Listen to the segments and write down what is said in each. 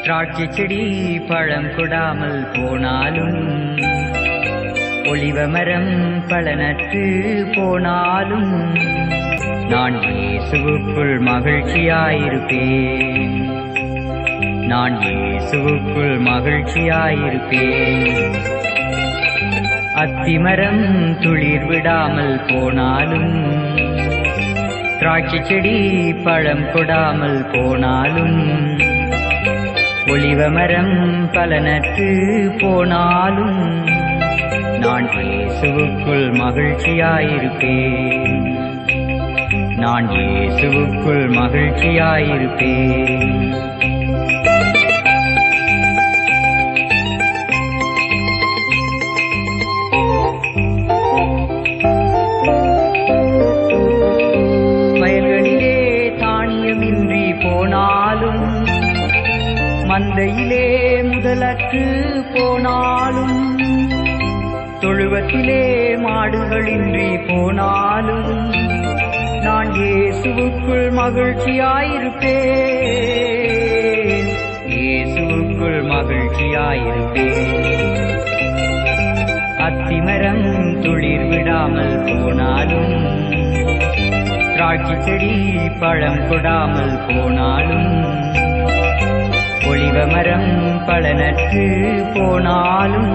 திராட்சை செடி பழம் கொடாமல் போனாலும், ஒலிவ மரம் பலனற்று போனாலும், நான் இயேசுவுக்குள் மகிழ்ச்சியாயிருப்பேன். நான் இயேசுவுக்குள் மகிழ்ச்சியாயிருப்பேன். அத்திமரம் துளிர் விடாமல் போனாலும், திராட்சை செடி பழம் கொடாமல் போனாலும், ஒலிவ மரம் பலனற்று போனாலும், நான் இயேசுவுக்குள் மகிழ்ச்சியாயிருப்பேன். நான் இயேசுவுக்குள் மகிழ்ச்சியாயிருப்பேன். வயல்களிலே தானியமின்றி போனாலும், மந்தையிலே முதலற்று போனாலும், தொழுவத்திலே மாடுகளின்றி போனாலும், நான் இயேசுவுக்குள் மகிழ்ச்சியாயிருப்பேன். இயேசுவுக்குள் மகிழ்ச்சியாயிருப்பேன். அத்திமரம் துளிர் விடாமல் போனாலும், திராட்சை செடி பழம் கொடாமல் போனாலும், ஒலிவ மரம் பலனற்று போனாலும்,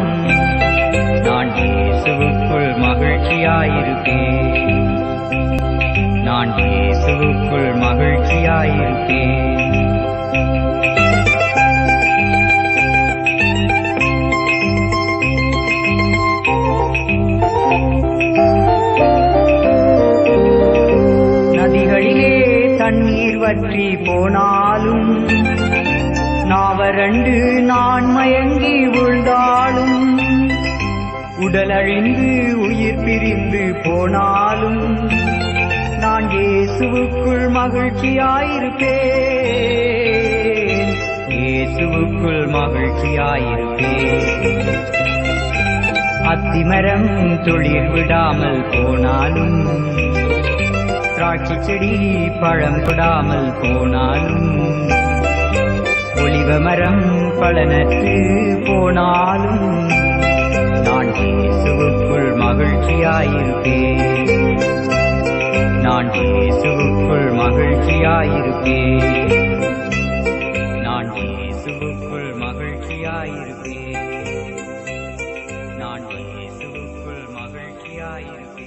நான் இயேசுவுக்குள் மகிழ்ச்சியாயிருப்பேன். நான் இயேசுவுக்குள் மகிழ்ச்சியாயிருப்பேன். நதிகளிலே தண்ணீர் வற்றி போனாலும், நாவரண்டு நான் மயங்கி விழுந்தாலும், உடல் அழிந்து உயிர் பிரிந்து போனாலும், நான் இயேசுவுக்குள் மகிழ்ச்சியாயிருப்பேன். இயேசுவுக்குள் மகிழ்ச்சியாயிருப்பேன். அத்திமரம் துளிர் விடாமல் போனாலும், திராட்சை செடி பழம் கொடாமல் போனாலும், ஒலிவ மரம் பலனற்று போனாலும், நான் இயேசுவுக்குள் மகிழ்ச்சியாயிருப்பேன். நான் இயேசுவுக்குள் மகிழ்ச்சியாயிருப்பேன். நான் இயேசுவுக்குள் மகிழ்ச்சியாயிருப்பேன். நான் இயேசுவுக்குள் மகிழ்ச்சியாயிருப்பேன்.